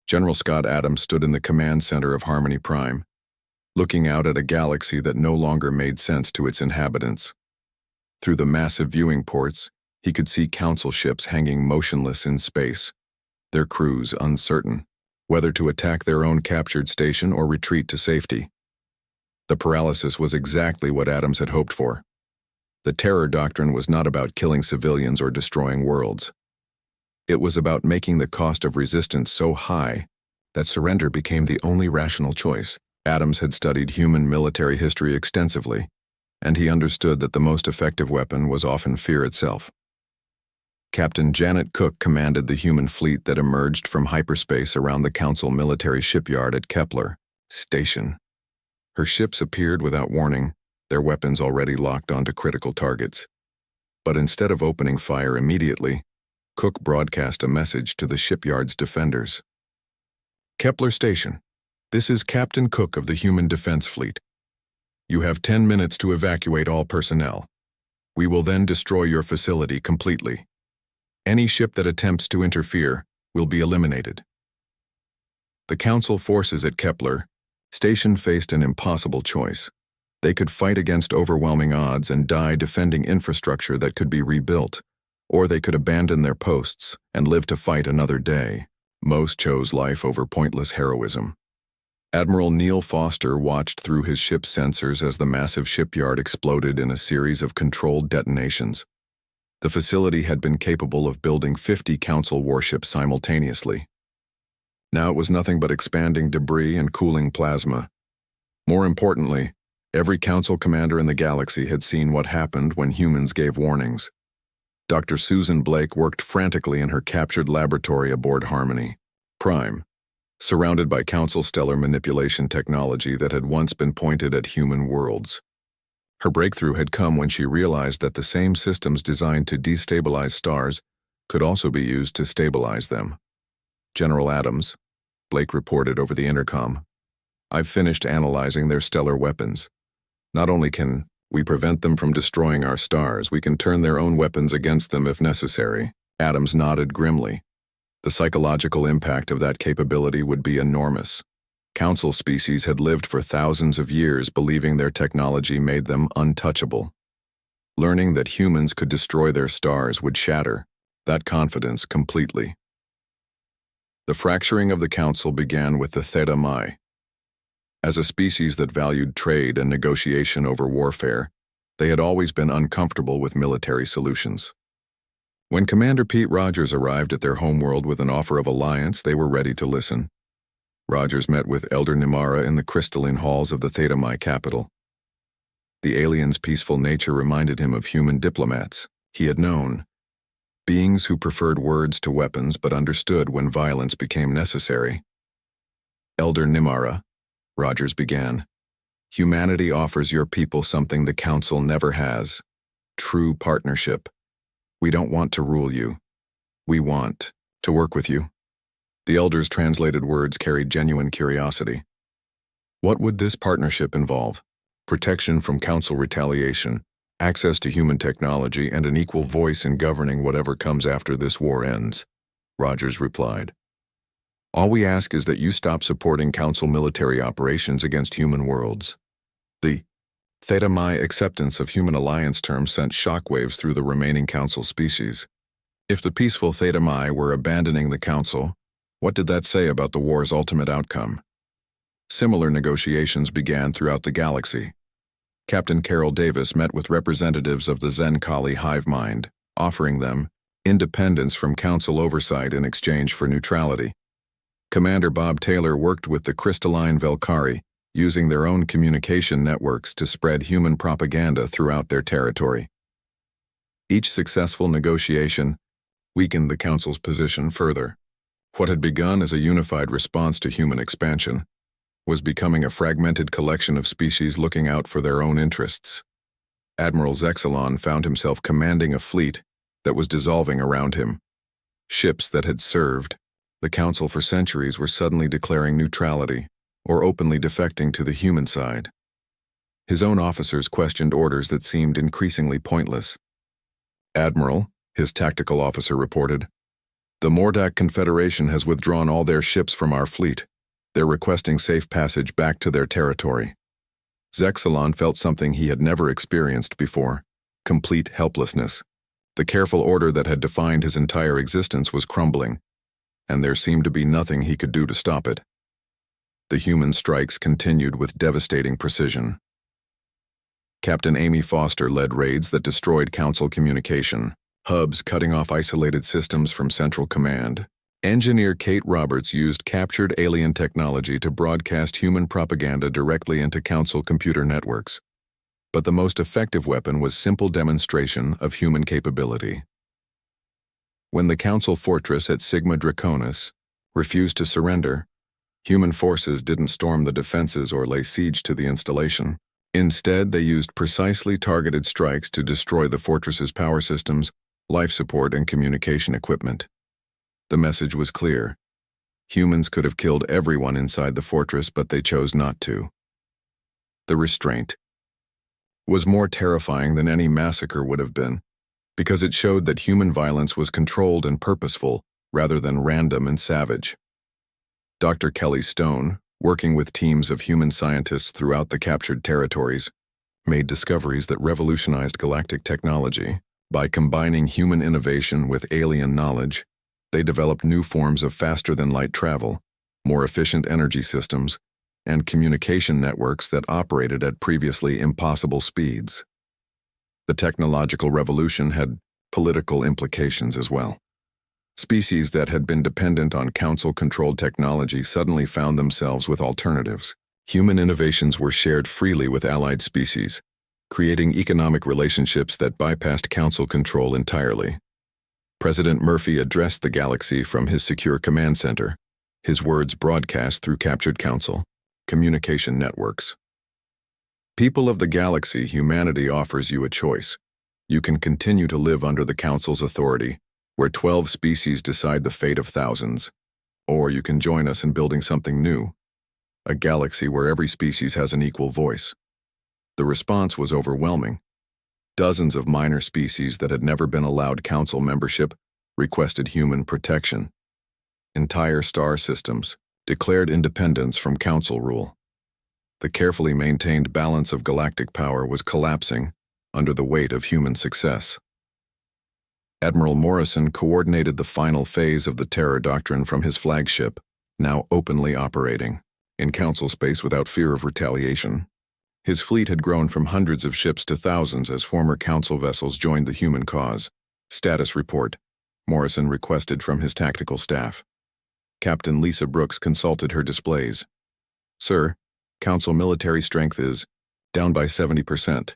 General Scott Adams stood in the command center of Harmony Prime, looking out at a galaxy that no longer made sense to its inhabitants. Through the massive viewing ports, he could see council ships hanging motionless in space, their crews uncertain whether to attack their own captured station or retreat to safety. The paralysis was exactly what Adams had hoped for. The terror doctrine was not about killing civilians or destroying worlds. It was about making the cost of resistance so high that surrender became the only rational choice. Adams had studied human military history extensively, and he understood that the most effective weapon was often fear itself. Captain Janet Cook commanded the human fleet that emerged from hyperspace around the Council military shipyard at Kepler Station. Her ships appeared without warning, their weapons already locked onto critical targets. But instead of opening fire immediately, Cook broadcast a message to the shipyard's defenders. Kepler Station, this is Captain Cook of the Human Defense Fleet. You have 10 minutes to evacuate all personnel. We will then destroy your facility completely. Any ship that attempts to interfere will be eliminated. The Council forces at Kepler Station faced an impossible choice. They could fight against overwhelming odds and die defending infrastructure that could be rebuilt, or they could abandon their posts and live to fight another day. Most chose life over pointless heroism. Admiral Neil Foster watched through his ship's sensors as the massive shipyard exploded in a series of controlled detonations. The facility had been capable of building 50 Council warships simultaneously. Now it was nothing but expanding debris and cooling plasma. More importantly, every Council commander in the galaxy had seen what happened when humans gave warnings. Dr. Susan Blake worked frantically in her captured laboratory aboard Harmony Prime, surrounded by Council stellar manipulation technology that had once been pointed at human worlds. Her breakthrough had come when she realized that the same systems designed to destabilize stars could also be used to stabilize them. General Adams, Blake reported over the intercom, I've finished analyzing their stellar weapons. Not only can we prevent them from destroying our stars, we can turn their own weapons against them if necessary. Adams nodded grimly. The psychological impact of that capability would be enormous. Council species had lived for thousands of years believing their technology made them untouchable. Learning that humans could destroy their stars would shatter that confidence completely. The fracturing of the Council began with the Theta Mi. As a species that valued trade and negotiation over warfare, they had always been uncomfortable with military solutions. When Commander Pete Rogers arrived at their homeworld with an offer of alliance, they were ready to listen. Rogers met with Elder Nimara in the crystalline halls of the Theta Mi capital. The alien's peaceful nature reminded him of human diplomats he had known, beings who preferred words to weapons but understood when violence became necessary. Elder Nimara, Rogers began, humanity offers your people something the Council never has: true partnership. We don't want to rule you. We want to work with you. The Elder's translated words carried genuine curiosity. What would this partnership involve? Protection from Council retaliation, access to human technology, and an equal voice in governing whatever comes after this war ends, Rogers replied. All we ask is that you stop supporting Council military operations against human worlds. The Theta Mi acceptance of human alliance terms sent shockwaves through the remaining Council species. If the peaceful Theta Mi were abandoning the Council, what did that say about the war's ultimate outcome? Similar negotiations began throughout the galaxy. Captain Carol Davis met with representatives of the Zenkali hive mind, offering them independence from Council oversight in exchange for neutrality. Commander Bob Taylor worked with the crystalline Velkari, using their own communication networks to spread human propaganda throughout their territory. Each successful negotiation weakened the Council's position further. What had begun as a unified response to human expansion was becoming a fragmented collection of species looking out for their own interests. Admiral Zexalon found himself commanding a fleet that was dissolving around him. Ships that had served the Council for centuries were suddenly declaring neutrality or openly defecting to the human side. His own officers questioned orders that seemed increasingly pointless. Admiral, his tactical officer reported, The Mordak Confederation has withdrawn all their ships from our fleet. They're requesting safe passage back to their territory. Zexalon felt something he had never experienced before: complete helplessness. The careful order that had defined his entire existence was crumbling, and there seemed to be nothing he could do to stop it. The human strikes continued with devastating precision. Captain Amy Foster led raids that destroyed Council communication, hubs cutting off isolated systems from Central Command. Engineer Kate Roberts used captured alien technology to broadcast human propaganda directly into Council computer networks. But the most effective weapon was simple demonstration of human capability. When the Council fortress at Sigma Draconis refused to surrender, human forces didn't storm the defenses or lay siege to the installation. Instead, they used precisely targeted strikes to destroy the fortress's power systems, life support, and communication equipment. The message was clear. Humans could have killed everyone inside the fortress, but they chose not to. The restraint was more terrifying than any massacre would have been, because it showed that human violence was controlled and purposeful rather than random and savage. Dr. Kelly Stone, working with teams of human scientists throughout the captured territories, made discoveries that revolutionized galactic technology. By combining human innovation with alien knowledge, they developed new forms of faster-than-light travel, more efficient energy systems, and communication networks that operated at previously impossible speeds. The technological revolution had political implications as well. Species that had been dependent on Council-controlled technology suddenly found themselves with alternatives. Human innovations were shared freely with allied species, creating economic relationships that bypassed Council control entirely. President Murphy addressed the galaxy from his secure command center, his words broadcast through captured Council communication networks. People of the galaxy, humanity offers you a choice. You can continue to live under the Council's authority, where 12 species decide the fate of thousands, or you can join us in building something new, a galaxy where every species has an equal voice. The response was overwhelming. Dozens of minor species that had never been allowed Council membership requested human protection. Entire star systems declared independence from Council rule. The carefully maintained balance of galactic power was collapsing under the weight of human success. Admiral Morrison coordinated the final phase of the Terror Doctrine from his flagship, now openly operating in Council space without fear of retaliation. His fleet had grown from hundreds of ships to thousands as former Council vessels joined the human cause. Status report, Morrison requested from his tactical staff. Captain Lisa Brooks consulted her displays. Sir, Council military strength is down by 70%.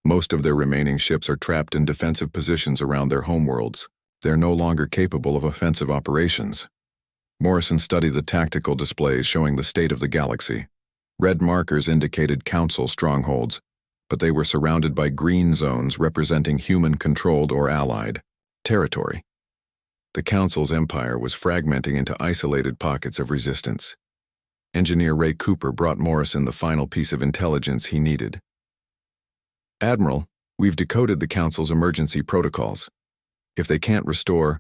Most of their remaining ships are trapped in defensive positions around their homeworlds. They're no longer capable of offensive operations. Morrison studied the tactical displays showing the state of the galaxy. Red markers indicated Council strongholds, but they were surrounded by green zones representing human-controlled or allied territory. The Council's empire was fragmenting into isolated pockets of resistance. Engineer Ray Cooper brought Morrison the final piece of intelligence he needed. Admiral, we've decoded the Council's emergency protocols. If they can't restore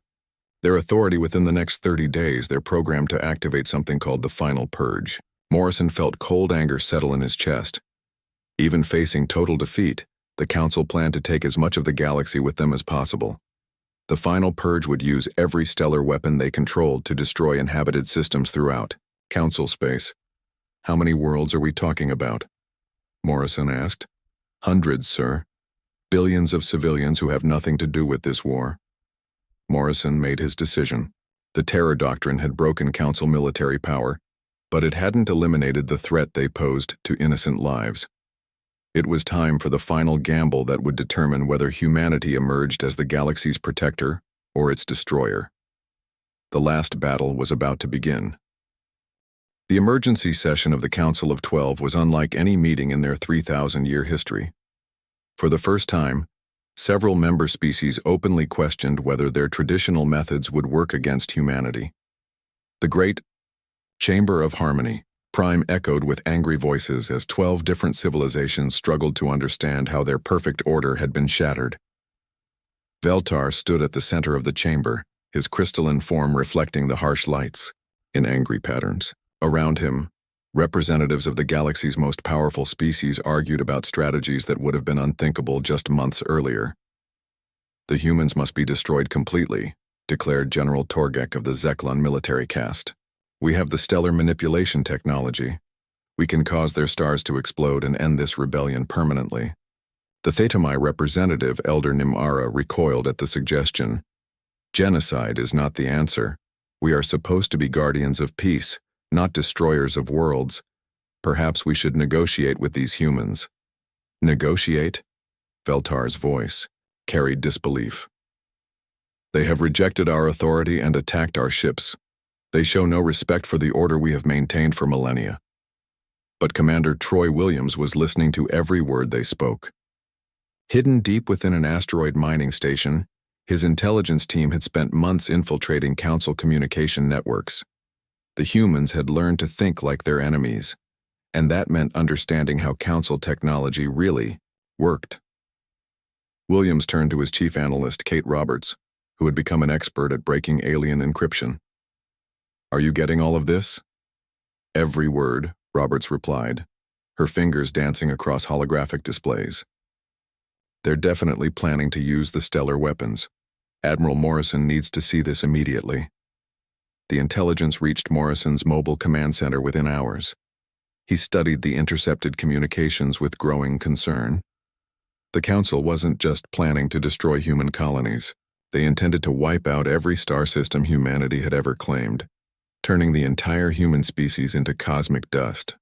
their authority within the next 30 days, they're programmed to activate something called the Final Purge. Morrison felt cold anger settle in his chest. Even facing total defeat, the Council planned to take as much of the galaxy with them as possible. The Final Purge would use every stellar weapon they controlled to destroy inhabited systems throughout Council space. How many worlds are we talking about? Morrison asked. Hundreds, sir. Billions of civilians who have nothing to do with this war. Morrison made his decision. The Terror Doctrine had broken Council military power, but it hadn't eliminated the threat they posed to innocent lives. It was time for the final gamble that would determine whether humanity emerged as the galaxy's protector or its destroyer. The last battle was about to begin. The emergency session of the Council of 12 was unlike any meeting in their 3,000-year history. For the first time, several member species openly questioned whether their traditional methods would work against humanity. The Great Chamber of Harmony Prime echoed with angry voices as 12 different civilizations struggled to understand how their perfect order had been shattered. Veltar stood at the center of the chamber, his crystalline form reflecting the harsh lights in angry patterns. Around him, representatives of the galaxy's most powerful species argued about strategies that would have been unthinkable just months earlier. "The humans must be destroyed completely," declared General Torgek of the Zeklon military caste. "We have the stellar manipulation technology. We can cause their stars to explode and end this rebellion permanently." The Thetamai representative, Elder Nimara, recoiled at the suggestion. "Genocide is not the answer. We are supposed to be guardians of peace, not destroyers of worlds. Perhaps we should negotiate with these humans." "Negotiate?" Veltar's voice carried disbelief. "They have rejected our authority and attacked our ships. They show no respect for the order we have maintained for millennia." But Commander Troy Williams was listening to every word they spoke. Hidden deep within an asteroid mining station, his intelligence team had spent months infiltrating Council communication networks. The humans had learned to think like their enemies, and that meant understanding how Council technology really worked. Williams turned to his chief analyst, Kate Roberts, who had become an expert at breaking alien encryption. "Are you getting all of this?" "Every word," Roberts replied, her fingers dancing across holographic displays. "They're definitely planning to use the stellar weapons. Admiral Morrison needs to see this immediately." The intelligence reached Morrison's mobile command center within hours. He studied the intercepted communications with growing concern. The Council wasn't just planning to destroy human colonies. They intended to wipe out every star system humanity had ever claimed, turning the entire human species into cosmic dust.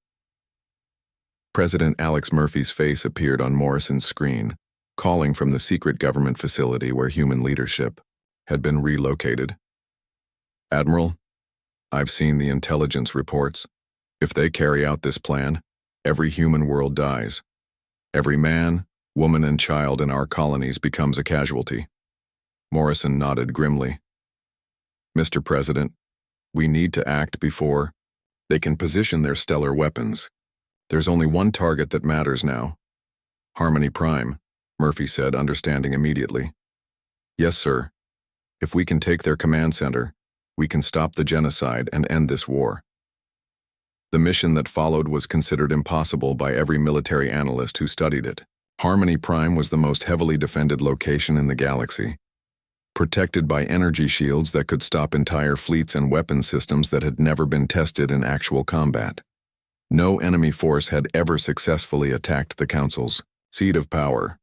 President Alex Murphy's face appeared on Morrison's screen, calling from the secret government facility where human leadership had been relocated. "Admiral, I've seen the intelligence reports. If they carry out this plan, every human world dies. Every man, woman, and child in our colonies becomes a casualty." Morrison nodded grimly. "Mr. President, we need to act before they can position their stellar weapons. There's only one target that matters now." "Harmony Prime," Murphy said, understanding immediately. "Yes, sir. If we can take their command center, we can stop the genocide and end this war." The mission that followed was considered impossible by every military analyst who studied it. Harmony Prime was the most heavily defended location in the galaxy, protected by energy shields that could stop entire fleets and weapon systems that had never been tested in actual combat. No enemy force had ever successfully attacked the Council's seat of power.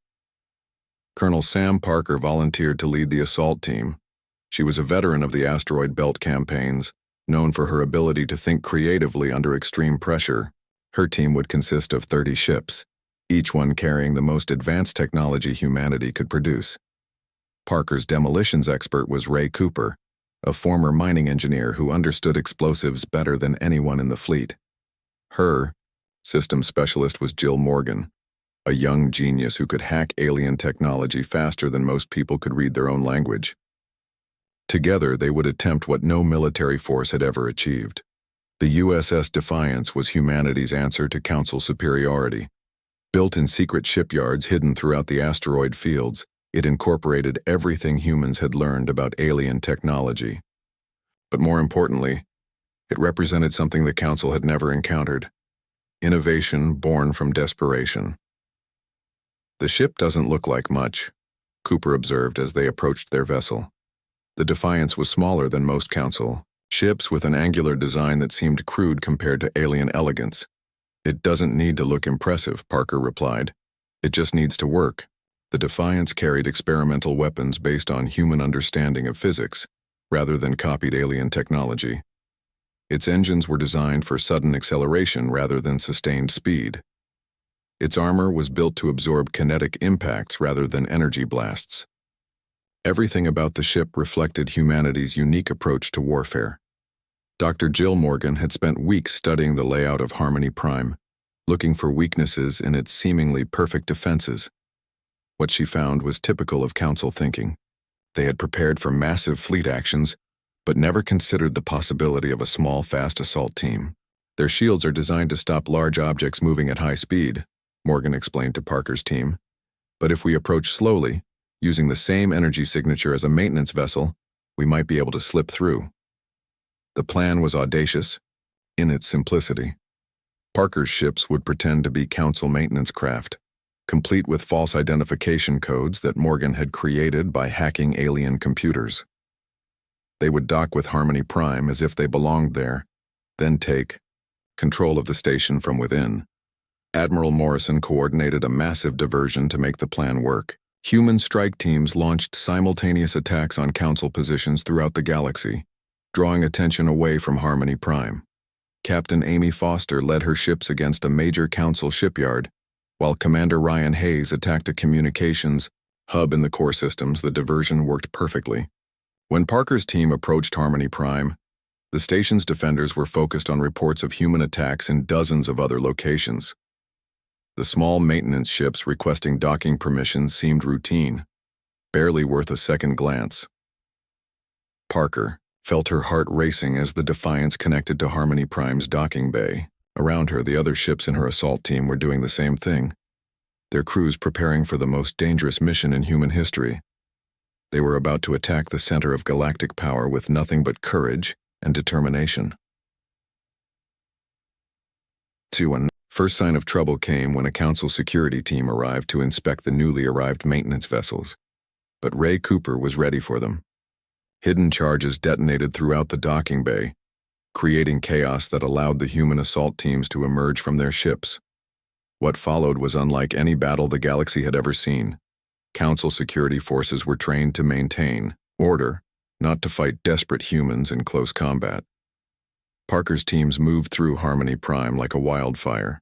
Colonel Sam Parker volunteered to lead the assault team. She was a veteran of the asteroid belt campaigns, known for her ability to think creatively under extreme pressure. Her team would consist of 30 ships, each one carrying the most advanced technology humanity could produce. Parker's demolitions expert was Ray Cooper, a former mining engineer who understood explosives better than anyone in the fleet. Her systems specialist was Jill Morgan, a young genius who could hack alien technology faster than most people could read their own language. Together, they would attempt what no military force had ever achieved. The USS Defiance was humanity's answer to Council superiority. Built in secret shipyards hidden throughout the asteroid fields, it incorporated everything humans had learned about alien technology. But more importantly, it represented something the Council had never encountered: innovation born from desperation. "The ship doesn't look like much," Cooper observed as they approached their vessel. The Defiance was smaller than most Council ships, with an angular design that seemed crude compared to alien elegance. "It doesn't need to look impressive," Parker replied. "It just needs to work." The Defiance carried experimental weapons based on human understanding of physics, rather than copied alien technology. Its engines were designed for sudden acceleration rather than sustained speed. Its armor was built to absorb kinetic impacts rather than energy blasts. Everything about the ship reflected humanity's unique approach to warfare. Dr. Jill Morgan had spent weeks studying the layout of Harmony Prime, looking for weaknesses in its seemingly perfect defenses. What she found was typical of Council thinking. They had prepared for massive fleet actions, but never considered the possibility of a small, fast assault team. "Their shields are designed to stop large objects moving at high speed," Morgan explained to Parker's team. "But if we approach slowly, using the same energy signature as a maintenance vessel, We might be able to slip through. The plan was audacious in its simplicity. Parker's ships would pretend to be Council maintenance craft, complete with false identification codes that Morgan had created by hacking alien computers. They would dock with Harmony Prime as if they belonged there, then take control of the station from within. Admiral Morrison coordinated a massive diversion to make the plan work. Human strike teams launched simultaneous attacks on Council positions throughout the galaxy, drawing attention away from Harmony Prime. Captain Amy Foster led her ships against a major Council shipyard, while Commander Ryan Hayes attacked a communications hub in the core systems. The diversion worked perfectly. When Parker's team approached Harmony Prime, the station's defenders were focused on reports of human attacks in dozens of other locations. The small maintenance ships requesting docking permissions seemed routine, barely worth a second glance. Parker felt her heart racing as the Defiance connected to Harmony Prime's docking bay. Around her, the other ships in her assault team were doing the same thing, their crews preparing for the most dangerous mission in human history. They were about to attack the center of galactic power with nothing but courage and determination. 2. First sign of trouble came when a Council security team arrived to inspect the newly arrived maintenance vessels. But Ray Cooper was ready for them. Hidden charges detonated throughout the docking bay, creating chaos that allowed the human assault teams to emerge from their ships. What followed was unlike any battle the galaxy had ever seen. Council security forces were trained to maintain order, not to fight desperate humans in close combat. Parker's teams moved through Harmony Prime like a wildfire,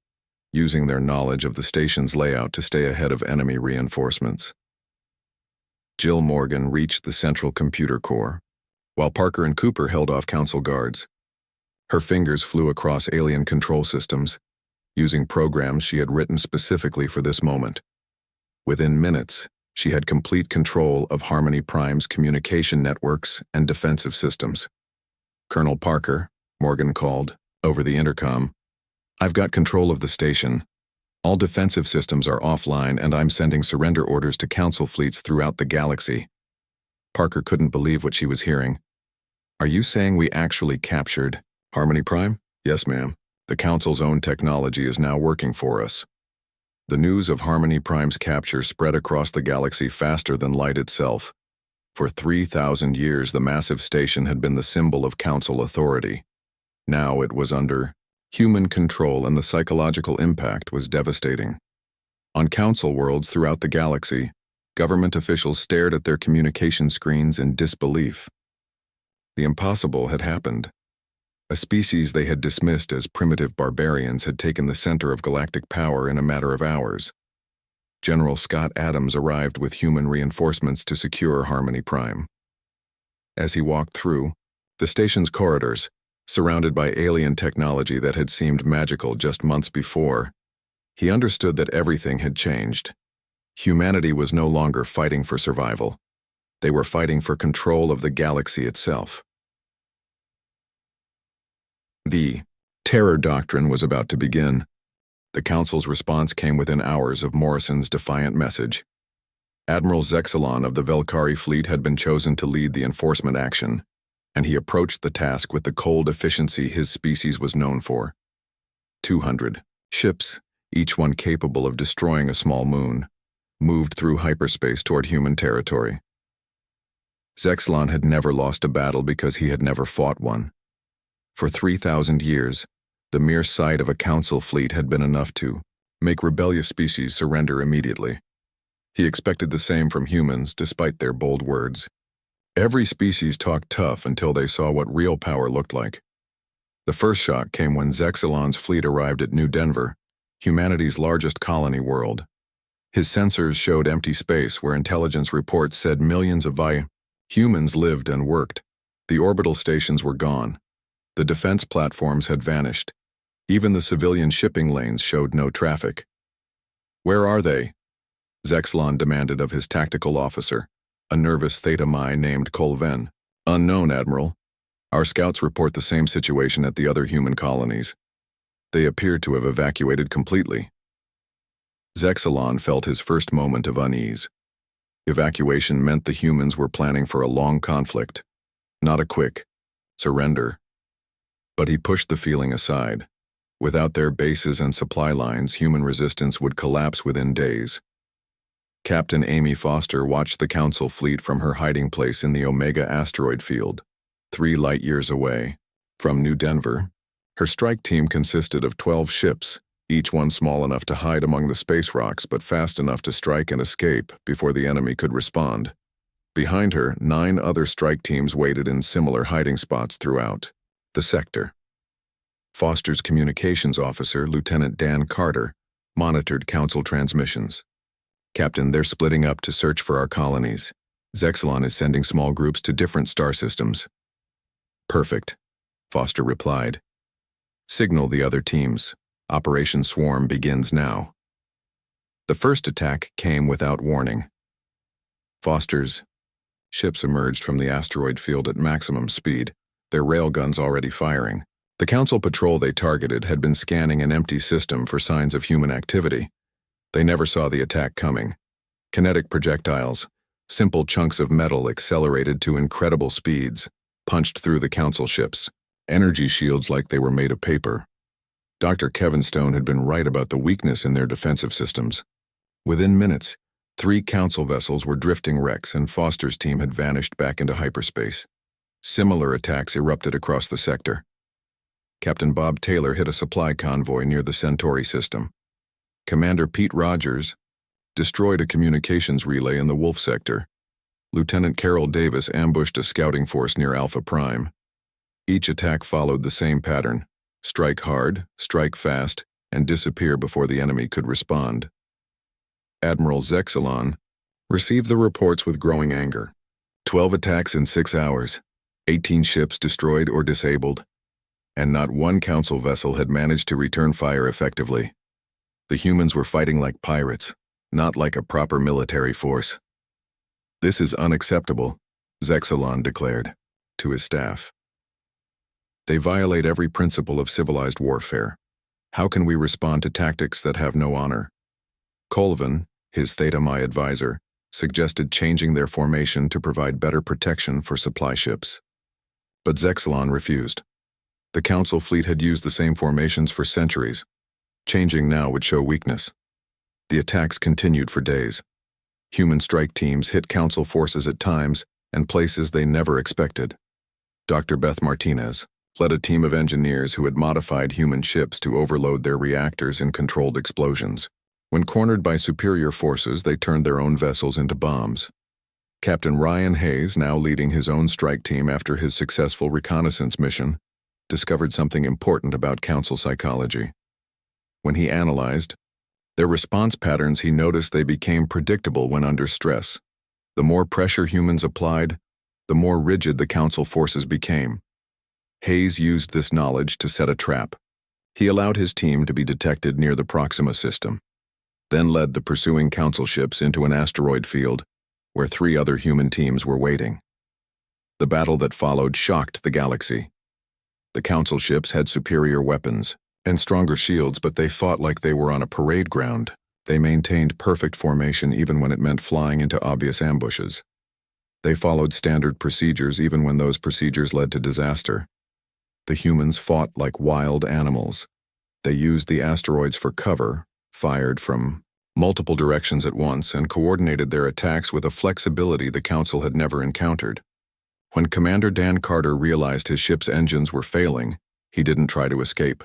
using their knowledge of the station's layout to stay ahead of enemy reinforcements. Jill Morgan reached the central computer core, while Parker and Cooper held off Council guards. Her fingers flew across alien control systems, using programs she had written specifically for this moment. Within minutes, she had complete control of Harmony Prime's communication networks and defensive systems. "Colonel Parker," Morgan called, over the intercom, "I've got control of the station. All defensive systems are offline and I'm sending surrender orders to Council fleets throughout the galaxy." Parker couldn't believe what she was hearing. "Are you saying we actually captured Harmony Prime?" "Yes, ma'am. The Council's own technology is now working for us." The news of Harmony Prime's capture spread across the galaxy faster than light itself. For 3,000 years, the massive station had been the symbol of Council authority. Now it was under human control, and the psychological impact was devastating. On Council worlds throughout the galaxy, government officials stared at their communication screens in disbelief. The impossible had happened. A species they had dismissed as primitive barbarians had taken the center of galactic power in a matter of hours. General Scott Adams arrived with human reinforcements to secure Harmony Prime. As he walked through the station's corridors, surrounded by alien technology that had seemed magical just months before, he understood that everything had changed. Humanity was no longer fighting for survival. They were fighting for control of the galaxy itself. The terror doctrine was about to begin. The Council's response came within hours of Morrison's defiant message. Admiral Zexalon of the Velkari fleet had been chosen to lead the enforcement action, and he approached the task with the cold efficiency his species was known for. 200 ships, each one capable of destroying a small moon, moved through hyperspace toward human territory. Zexalon had never lost a battle because he had never fought one. For 3,000 years, the mere sight of a Council fleet had been enough to make rebellious species surrender immediately. He expected the same from humans, despite their bold words. Every species talked tough until they saw what real power looked like. The first shock came when Zexalon's fleet arrived at New Denver, humanity's largest colony world. His sensors showed empty space where intelligence reports said millions of humans lived and worked. The orbital stations were gone. The defense platforms had vanished. Even the civilian shipping lanes showed no traffic. "Where are they?" Zexalon demanded of his tactical officer, a nervous Theta Mi named Colven. "Unknown, Admiral. Our scouts report the same situation at the other human colonies. They appear to have evacuated completely." Zexalon felt his first moment of unease. Evacuation meant the humans were planning for a long conflict, Not a quick surrender. But he pushed the feeling aside. Without their bases and supply lines, human resistance would collapse within days. Captain Amy Foster watched the Council fleet from her hiding place in the Omega asteroid field, 3 light-years away. From New Denver, her strike team consisted of 12 ships, each one small enough to hide among the space rocks but fast enough to strike and escape before the enemy could respond. Behind her, 9 other strike teams waited in similar hiding spots throughout the sector. Foster's communications officer, Lieutenant Dan Carter, monitored Council transmissions. "Captain, they're splitting up to search for our colonies. Zexalon is sending small groups to different star systems." "Perfect," Foster replied. "Signal the other teams. Operation Swarm begins now." The first attack came without warning. Foster's ships emerged from the asteroid field at maximum speed, their railguns already firing. The Council patrol they targeted had been scanning an empty system for signs of human activity. They never saw the attack coming. Kinetic projectiles, simple chunks of metal accelerated to incredible speeds, punched through the Council ships, energy shields like they were made of paper. Dr. Kevin Stone had been right about the weakness in their defensive systems. Within minutes, 3 Council vessels were drifting wrecks and Foster's team had vanished back into hyperspace. Similar attacks erupted across the sector. Captain Bob Taylor hit a supply convoy near the Centauri system. Commander Pete Rogers destroyed a communications relay in the Wolf sector. Lieutenant Carol Davis ambushed a scouting force near Alpha Prime. Each attack followed the same pattern: strike hard, strike fast, and disappear before the enemy could respond. Admiral Zexalon received the reports with growing anger. 12 attacks in 6 hours, 18 ships destroyed or disabled, and not one Council vessel had managed to return fire effectively. The humans were fighting like pirates, not like a proper military force. "This is unacceptable," Zexalon declared to his staff. "They violate every principle of civilized warfare. How can we respond to tactics that have no honor?" Colvin, his Theta Mi advisor, suggested changing their formation to provide better protection for supply ships. But Zexalon refused. The Council fleet had used the same formations for centuries. Changing now would show weakness. The attacks continued for days. Human strike teams hit Council forces at times and places they never expected. Dr. Beth Martinez led a team of engineers who had modified human ships to overload their reactors in controlled explosions. When cornered by superior forces, they turned their own vessels into bombs. Captain Ryan Hayes, now leading his own strike team after his successful reconnaissance mission, discovered something important about Council psychology. When he analyzed their response patterns, he noticed they became predictable when under stress. The more pressure humans applied, the more rigid the Council forces became. Hayes used this knowledge to set a trap. He allowed his team to be detected near the Proxima system, then led the pursuing Council ships into an asteroid field where 3 other human teams were waiting. The battle that followed shocked the galaxy. The Council ships had superior weapons and stronger shields, but they fought like they were on a parade ground. They maintained perfect formation even when it meant flying into obvious ambushes. They followed standard procedures even when those procedures led to disaster. The humans fought like wild animals. They used the asteroids for cover, fired from multiple directions at once, and coordinated their attacks with a flexibility the Council had never encountered. When Commander Dan Carter realized his ship's engines were failing, he didn't try to escape.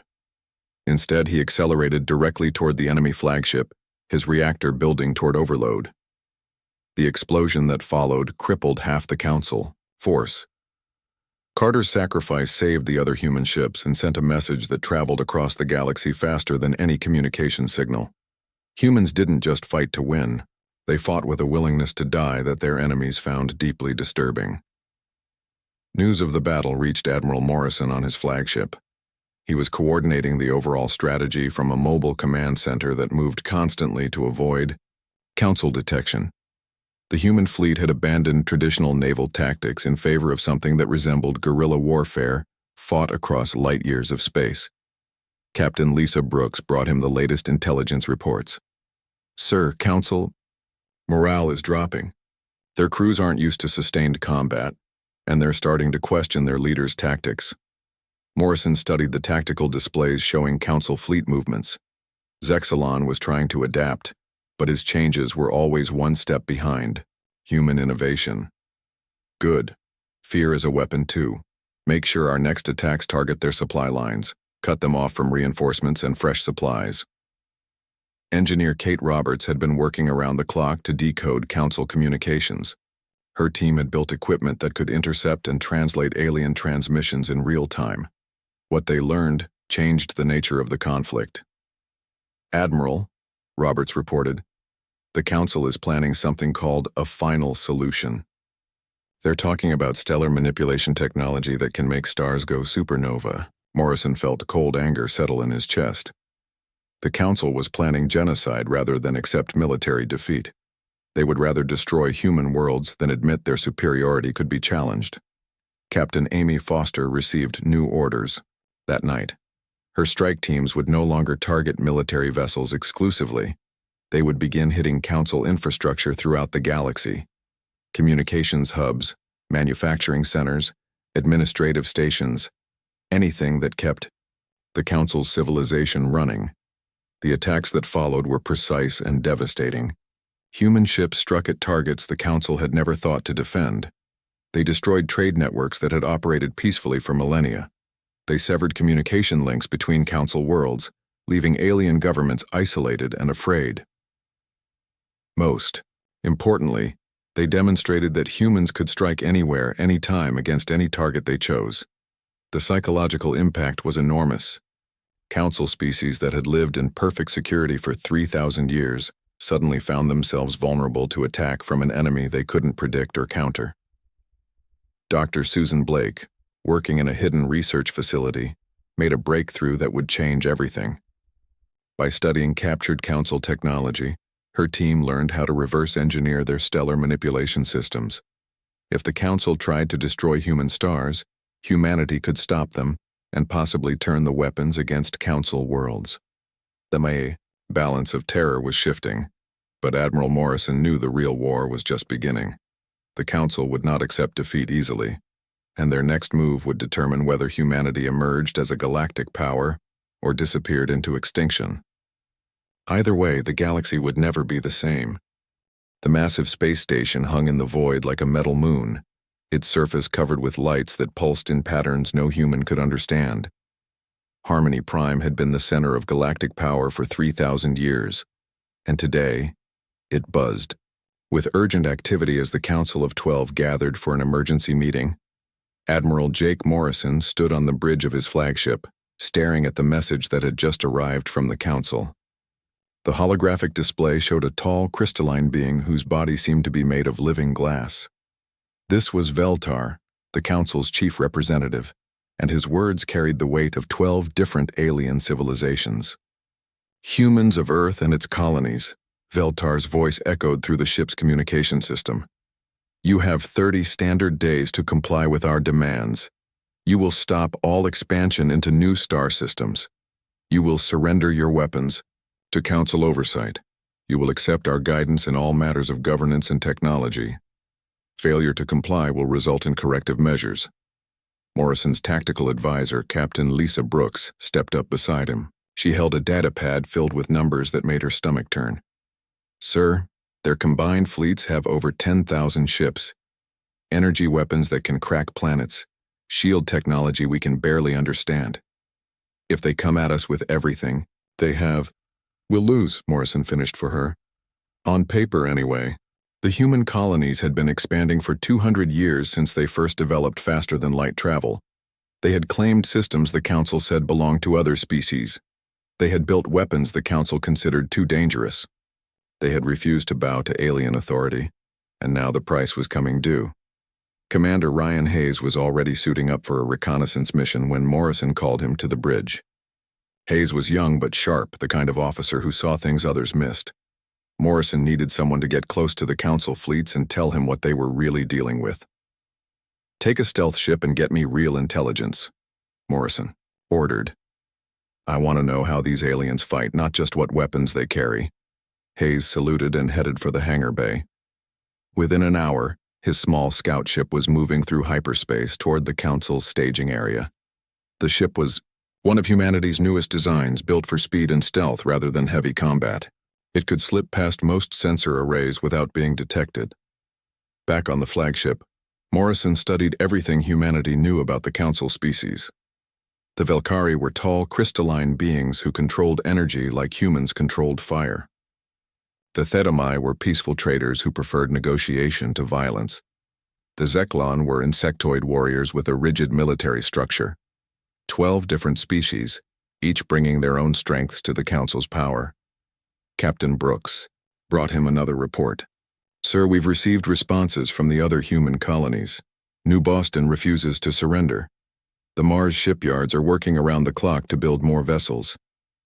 Instead, he accelerated directly toward the enemy flagship, his reactor building toward overload. The explosion that followed crippled half the Council force. Carter's sacrifice saved the other human ships and sent a message that traveled across the galaxy faster than any communication signal. Humans didn't just fight to win. They fought with a willingness to die that their enemies found deeply disturbing. News of the battle reached Admiral Morrison on his flagship. He was coordinating the overall strategy from a mobile command center that moved constantly to avoid Council detection. The human fleet had abandoned traditional naval tactics in favor of something that resembled guerrilla warfare fought across light years of space. Captain Lisa Brooks brought him the latest intelligence reports. "Sir, Council morale is dropping. Their crews aren't used to sustained combat, and they're starting to question their leader's tactics. Morrison studied the tactical displays showing Council fleet movements. Zexalon was trying to adapt, but his changes were always one step behind. Human innovation. Good. Fear is a weapon too. Make sure our next attacks target their supply lines, cut them off from reinforcements and fresh supplies. Engineer Kate Roberts had been working around the clock to decode Council communications. Her team had built equipment that could intercept and translate alien transmissions in real time. What they learned changed the nature of the conflict. "Admiral," Roberts reported, "the Council is planning something called a final solution. They're talking about stellar manipulation technology that can make stars go supernova." Morrison felt cold anger settle in his chest. The Council was planning genocide rather than accept military defeat. They would rather destroy human worlds than admit their superiority could be challenged. Captain Amy Foster received new orders. That night, her strike teams would no longer target military vessels exclusively. They would begin hitting Council infrastructure throughout the galaxy. Communications hubs, manufacturing centers, administrative stations, anything that kept the Council's civilization running. The attacks that followed were precise and devastating. Human ships struck at targets the Council had never thought to defend. They destroyed trade networks that had operated peacefully for millennia. They severed communication links between Council worlds, leaving alien governments isolated and afraid. Most importantly, they demonstrated that humans could strike anywhere, anytime against any target they chose. The psychological impact was enormous. Council species that had lived in perfect security for 3,000 years suddenly found themselves vulnerable to attack from an enemy they couldn't predict or counter. Dr. Susan Blake, working in a hidden research facility, made a breakthrough that would change everything. By studying captured Council technology, her team learned how to reverse engineer their stellar manipulation systems. If the Council tried to destroy human stars, humanity could stop them and possibly turn the weapons against Council worlds. The balance of terror was shifting, but Admiral Morrison knew the real war was just beginning. The Council would not accept defeat easily, and their next move would determine whether humanity emerged as a galactic power or disappeared into extinction. Either way, the galaxy would never be the same. The massive space station hung in the void like a metal moon, its surface covered with lights that pulsed in patterns no human could understand. Harmony Prime had been the center of galactic power for 3,000 years, and today, it buzzed. With urgent activity as the Council of 12 gathered for an emergency meeting, Admiral Jake Morrison stood on the bridge of his flagship, staring at the message that had just arrived from the Council. The holographic display showed a tall, crystalline being whose body seemed to be made of living glass. This was Veltar, the Council's chief representative, and his words carried the weight of 12 different alien civilizations. "Humans of Earth and its colonies," Veltar's voice echoed through the ship's communication system. "You have 30 standard days to comply with our demands. You will stop all expansion into new star systems. You will surrender your weapons to Council oversight. You will accept our guidance in all matters of governance and technology. Failure to comply will result in corrective measures." Morrison's tactical advisor, Captain Lisa Brooks, stepped up beside him. She held a data pad filled with numbers that made her stomach turn. "Sir, their combined fleets have over 10,000 ships, energy weapons that can crack planets, shield technology we can barely understand. If they come at us with everything they have, we'll lose," Morrison finished for her. "On paper, anyway. The human colonies had been expanding for 200 years since they first developed faster-than-light travel. They had claimed systems the Council said belonged to other species. They had built weapons the Council considered too dangerous. They had refused to bow to alien authority, and now the price was coming due. Commander Ryan Hayes was already suiting up for a reconnaissance mission when Morrison called him to the bridge. Hayes was young but sharp, the kind of officer who saw things others missed. Morrison needed someone to get close to the Council fleets and tell him what they were really dealing with. "Take a stealth ship and get me real intelligence," Morrison ordered. "I want to know how these aliens fight, not just what weapons they carry." Hayes saluted and headed for the hangar bay. Within an hour, His small scout ship was moving through hyperspace toward the Council's staging area. The ship was one of humanity's newest designs, built for speed and stealth rather than heavy combat. It could slip past most sensor arrays without being detected. Back on the flagship, Morrison studied everything humanity knew about the Council species. The Velkari were tall, crystalline beings who controlled energy like humans controlled fire. The Thedamai were peaceful traders who preferred negotiation to violence. The Zeklon were insectoid warriors with a rigid military structure. 12 different species, each bringing their own strengths to the Council's power. Captain Brooks brought him another report. "Sir, we've received responses from the other human colonies. New Boston refuses to surrender. The Mars shipyards are working around the clock to build more vessels.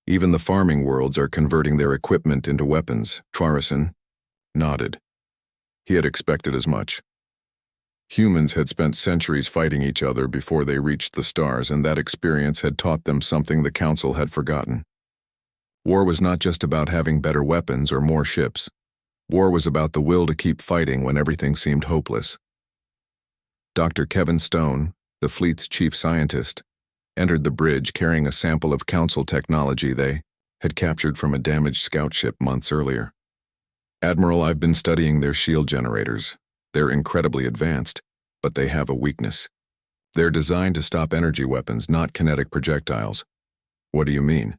Even the farming worlds are converting their equipment into weapons." Morrison nodded. He had expected as much. Humans had spent centuries fighting each other before they reached the stars, and that experience had taught them something the Council had forgotten. War was not just about having better weapons or more ships. War was about the will to keep fighting when everything seemed hopeless. Dr. Kevin Stone, the fleet's chief scientist, entered the bridge carrying a sample of Council technology they had captured from a damaged scout ship months earlier. "Admiral, I've been studying their shield generators. They're incredibly advanced, but they have a weakness. They're designed to stop energy weapons, not kinetic projectiles." "What do you mean?"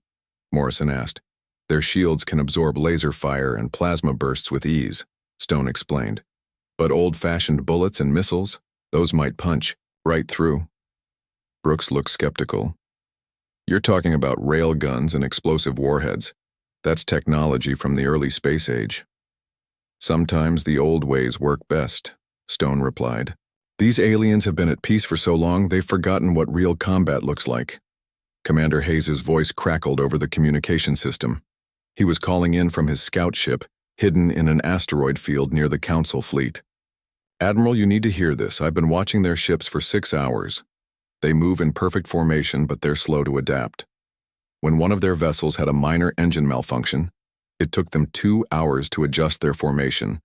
Morrison asked. "Their shields can absorb laser fire and plasma bursts with ease," Stone explained. "But old-fashioned bullets and missiles, those might punch right through." Brooks looked skeptical. "You're talking about rail guns and explosive warheads. That's technology from the early space age." "Sometimes the old ways work best," Stone replied. "These aliens have been at peace for so long they've forgotten what real combat looks like." Commander Hayes's voice crackled over the communication system. He was calling in from his scout ship, hidden in an asteroid field near the Council fleet. "Admiral, you need to hear this. I've been watching their ships for 6 hours. They move in perfect formation, but they're slow to adapt. When one of their vessels had a minor engine malfunction, it took them 2 hours to adjust their formation.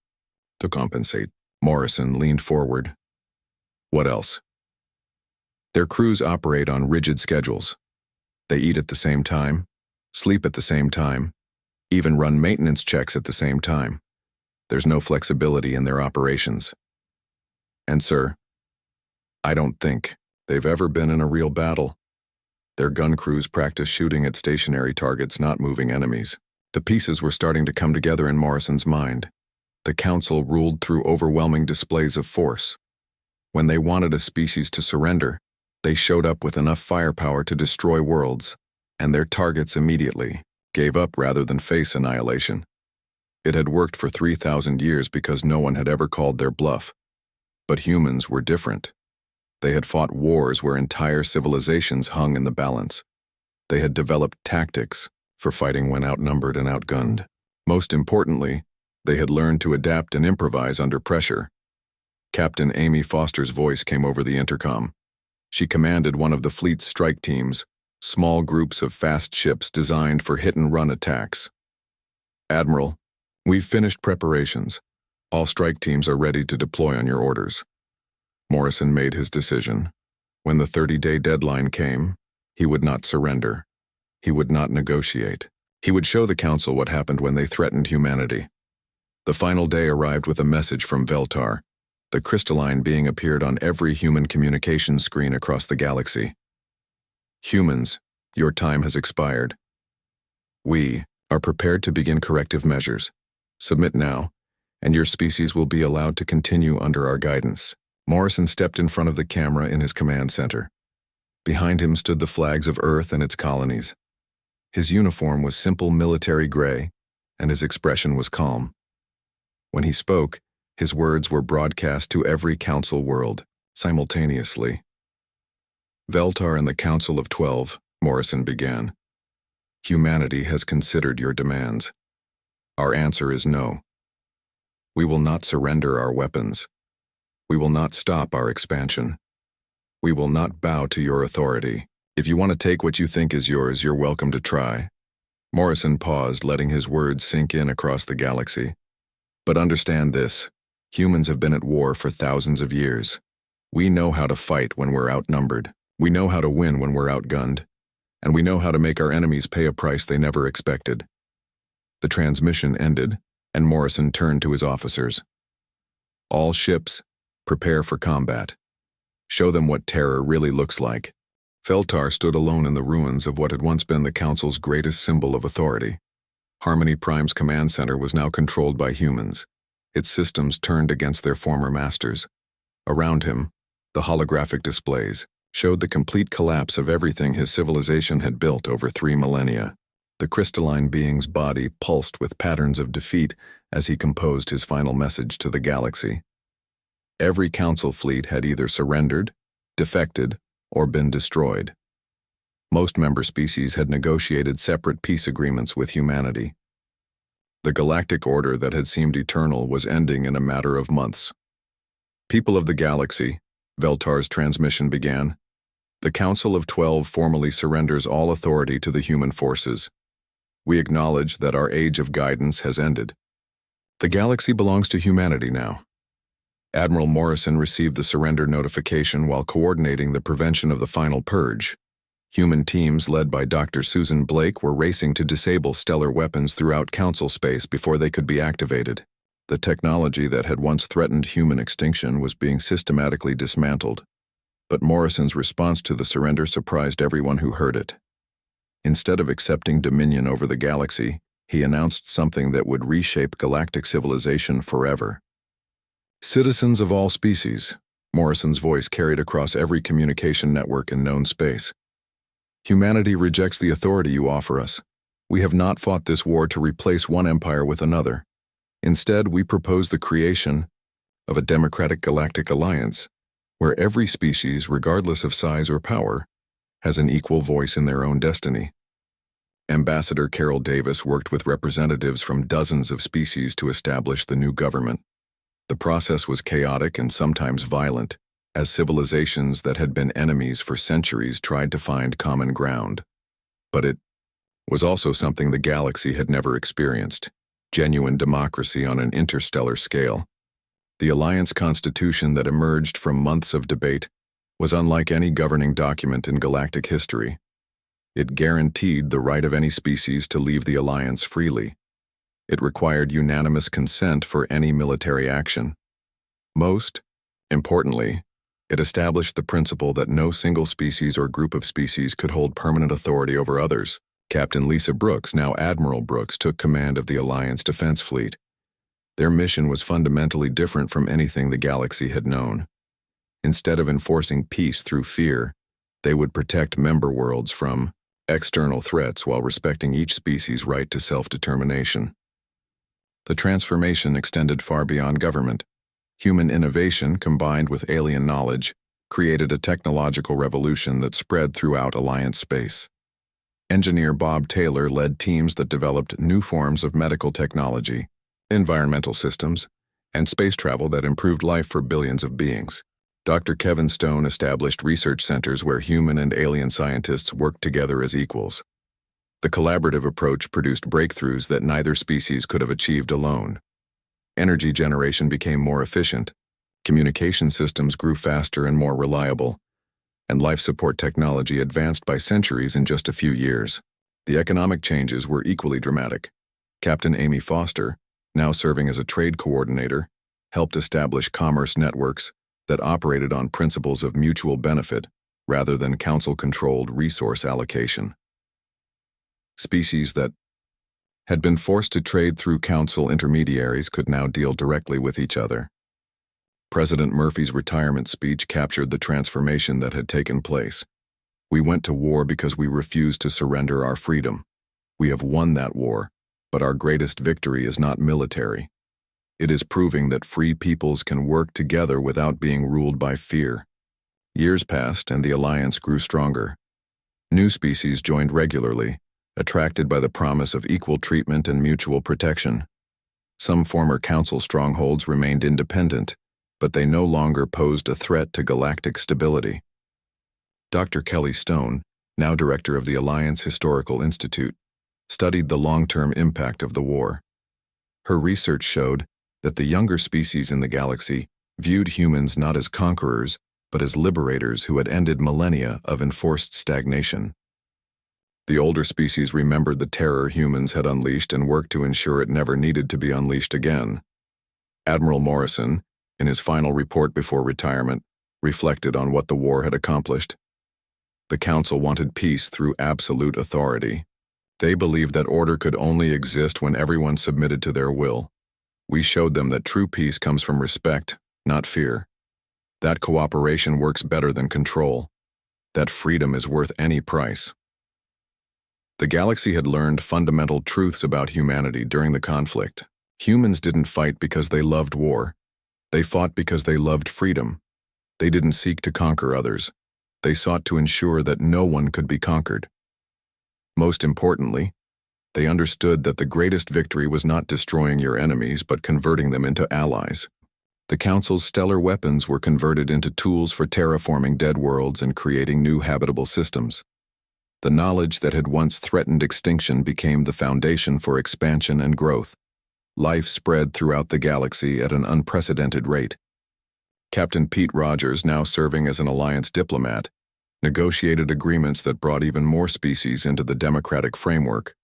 To compensate, Morrison leaned forward. "What else?" "Their crews operate on rigid schedules. They eat at the same time, sleep at the same time, even run maintenance checks at the same time. There's no flexibility in their operations. And sir, I don't think they've ever been in a real battle. Their gun crews practice shooting at stationary targets, not moving enemies." The pieces were starting to come together in Morrison's mind. The Council ruled through overwhelming displays of force. When they wanted a species to surrender, they showed up with enough firepower to destroy worlds, and their targets immediately gave up rather than face annihilation. It had worked for 3,000 years because no one had ever called their bluff. But humans were different. They had fought wars where entire civilizations hung in the balance. They had developed tactics for fighting when outnumbered and outgunned. Most importantly, they had learned to adapt and improvise under pressure. Captain Amy Foster's voice came over the intercom. She commanded one of the fleet's strike teams, small groups of fast ships designed for hit-and-run attacks. "Admiral, we've finished preparations. All strike teams are ready to deploy on your orders." Morrison made his decision. When the 30-day deadline came, he would not surrender. He would not negotiate. He would show the Council what happened when they threatened humanity. The final day arrived with a message from Veltar. The crystalline being appeared on every human communications screen across the galaxy. "Humans, your time has expired. We are prepared to begin corrective measures. Submit now, and your species will be allowed to continue under our guidance." Morrison stepped in front of the camera in his command center. Behind him stood the flags of Earth and its colonies. His uniform was simple military gray, and his expression was calm. When he spoke, his words were broadcast to every Council world, simultaneously. "Veltar and the Council of 12, Morrison began. "Humanity has considered your demands. Our answer is no. We will not surrender our weapons. We will not stop our expansion. We will not bow to your authority. If you want to take what you think is yours, you're welcome to try." Morrison paused, letting his words sink in across the galaxy. "But understand this, Humans have been at war for thousands of years. We know how to fight when we're outnumbered. We know how to win when we're outgunned. And we know how to make our enemies pay a price they never expected. The transmission ended, and Morrison turned to his officers. All ships, prepare for combat. Show them what terror really looks like. Feltar stood alone in the ruins of what had once been the Council's greatest symbol of authority. Harmony Prime's command center was now controlled by humans, its systems turned against their former masters. Around him, the holographic displays showed the complete collapse of everything his civilization had built over 3 millennia. The crystalline being's body pulsed with patterns of defeat as he composed his final message to the galaxy. Every Council fleet had either surrendered, defected, or been destroyed. Most member species had negotiated separate peace agreements with humanity. The galactic order that had seemed eternal was ending in a matter of months. People of the galaxy, Veltar's transmission began. The Council of 12 formally surrenders all authority to the human forces. We acknowledge that our age of guidance has ended. The galaxy belongs to humanity now. Admiral Morrison received the surrender notification while coordinating the prevention of the final purge. Human teams led by Dr. Susan Blake were racing to disable stellar weapons throughout Council space before they could be activated. The technology that had once threatened human extinction was being systematically dismantled. But Morrison's response to the surrender surprised everyone who heard it. Instead of accepting dominion over the galaxy, he announced something that would reshape galactic civilization forever. Citizens of all species, Morrison's voice carried across every communication network in known space. Humanity rejects the authority you offer us. We have not fought this war to replace one empire with another. Instead, we propose the creation of a democratic galactic alliance, where every species, regardless of size or power, has an equal voice in their own destiny. Ambassador Carol Davis worked with representatives from dozens of species to establish the new government. The process was chaotic and sometimes violent, as civilizations that had been enemies for centuries tried to find common ground. But it was also something the galaxy had never experienced: genuine democracy on an interstellar scale. The Alliance Constitution that emerged from months of debate was unlike any governing document in galactic history. It guaranteed the right of any species to leave the Alliance freely. It required unanimous consent for any military action. Most importantly, it established the principle that no single species or group of species could hold permanent authority over others. Captain Lisa Brooks, now Admiral Brooks, took command of the Alliance Defense Fleet. Their mission was fundamentally different from anything the galaxy had known. Instead of enforcing peace through fear, they would protect member worlds from external threats while respecting each species' right to self-determination. The transformation extended far beyond government. Human innovation, combined with alien knowledge, created a technological revolution that spread throughout Alliance space. Engineer Bob Taylor led teams that developed new forms of medical technology, environmental systems, and space travel that improved life for billions of beings. Dr. Kevin Stone established research centers where human and alien scientists worked together as equals. The collaborative approach produced breakthroughs that neither species could have achieved alone. Energy generation became more efficient, communication systems grew faster and more reliable, and life support technology advanced by centuries in just a few years. The economic changes were equally dramatic. Captain Amy Foster, now serving as a trade coordinator, helped establish commerce networks that operated on principles of mutual benefit rather than council-controlled resource allocation. Species that had been forced to trade through council intermediaries could now deal directly with each other. President Murphy's retirement speech captured the transformation that had taken place. We went to war because we refused to surrender our freedom. We have won that war, but our greatest victory is not military. It is proving that free peoples can work together without being ruled by fear. Years passed and the alliance grew stronger. New species joined regularly, attracted by the promise of equal treatment and mutual protection. Some former council strongholds remained independent, but they no longer posed a threat to galactic stability. Dr. Kelly Stone, now director of the Alliance Historical Institute, studied the long-term impact of the war. Her research showed that the younger species in the galaxy viewed humans not as conquerors, but as liberators who had ended millennia of enforced stagnation. The older species remembered the terror humans had unleashed and worked to ensure it never needed to be unleashed again. Admiral Morrison, in his final report before retirement, reflected on what the war had accomplished. The Council wanted peace through absolute authority. They believed that order could only exist when everyone submitted to their will. We showed them that true peace comes from respect, not fear. That cooperation works better than control. That freedom is worth any price. The galaxy had learned fundamental truths about humanity during the conflict. Humans didn't fight because they loved war. They fought because they loved freedom. They didn't seek to conquer others. They sought to ensure that no one could be conquered. Most importantly, they understood that the greatest victory was not destroying your enemies but converting them into allies. The Council's stellar weapons were converted into tools for terraforming dead worlds and creating new habitable systems. The knowledge that had once threatened extinction became the foundation for expansion and growth. Life spread throughout the galaxy at an unprecedented rate. Captain Pete Rogers, now serving as an Alliance diplomat, negotiated agreements that brought even more species into the democratic framework.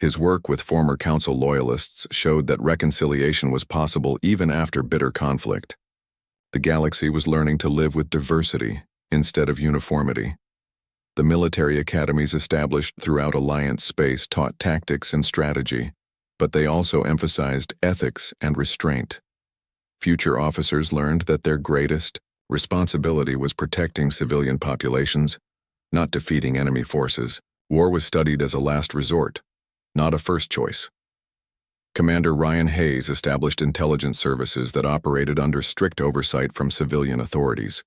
His work with former Council loyalists showed that reconciliation was possible even after bitter conflict. The galaxy was learning to live with diversity instead of uniformity. The military academies established throughout Alliance space taught tactics and strategy, but they also emphasized ethics and restraint. Future officers learned that their greatest responsibility was protecting civilian populations, not defeating enemy forces. War was studied as a last resort, not a first choice. Commander Ryan Hayes established intelligence services that operated under strict oversight from civilian authorities.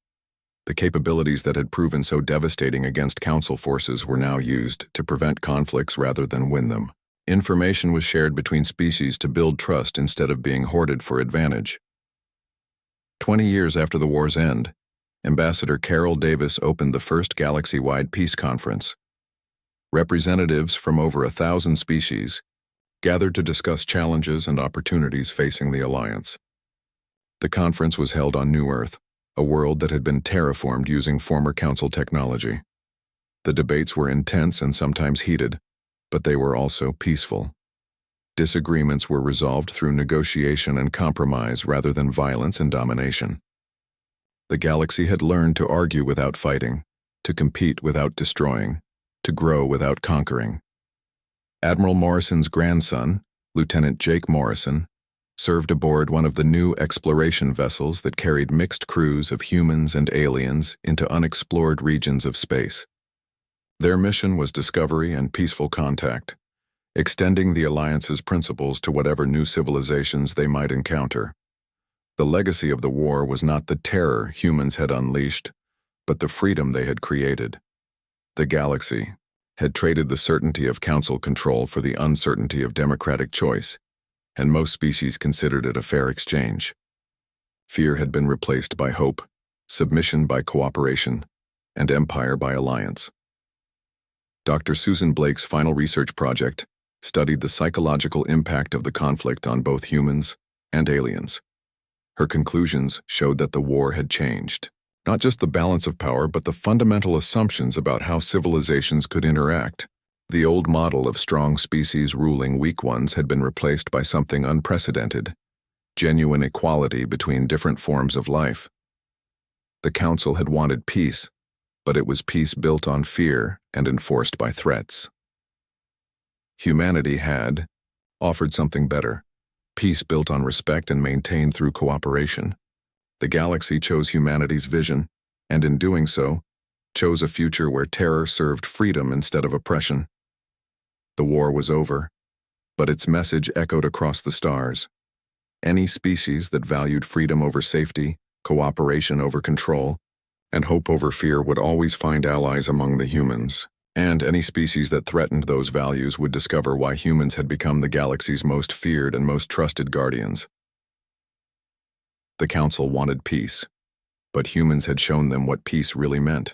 The capabilities that had proven so devastating against Council forces were now used to prevent conflicts rather than win them. Information was shared between species to build trust instead of being hoarded for advantage. 20 years after the war's end, Ambassador Carol Davis opened the first galaxy-wide peace conference. Representatives from over 1,000 species gathered to discuss challenges and opportunities facing the Alliance. The conference was held on New Earth, a world that had been terraformed using former Council technology. The debates were intense and sometimes heated, but they were also peaceful. Disagreements were resolved through negotiation and compromise rather than violence and domination. The galaxy had learned to argue without fighting, to compete without destroying, to grow without conquering. Admiral Morrison's grandson, Lieutenant Jake Morrison, served aboard one of the new exploration vessels that carried mixed crews of humans and aliens into unexplored regions of space. Their mission was discovery and peaceful contact, extending the Alliance's principles to whatever new civilizations they might encounter. The legacy of the war was not the terror humans had unleashed, but the freedom they had created. The galaxy had traded the certainty of Council control for the uncertainty of democratic choice, and most species considered it a fair exchange. Fear had been replaced by hope, submission by cooperation, and empire by alliance. Dr. Susan Blake's final research project studied the psychological impact of the conflict on both humans and aliens. Her conclusions showed that the war had changed not just the balance of power, but the fundamental assumptions about how civilizations could interact. The old model of strong species ruling weak ones had been replaced by something unprecedented: genuine equality between different forms of life. The Council had wanted peace, but it was peace built on fear and enforced by threats. Humanity had offered something better: peace built on respect and maintained through cooperation. The galaxy chose humanity's vision, and in doing so, chose a future where terror served freedom instead of oppression. The war was over, but its message echoed across the stars. Any species that valued freedom over safety, cooperation over control, and hope over fear would always find allies among the humans, and any species that threatened those values would discover why humans had become the galaxy's most feared and most trusted guardians. The Council wanted peace, but humans had shown them what peace really meant.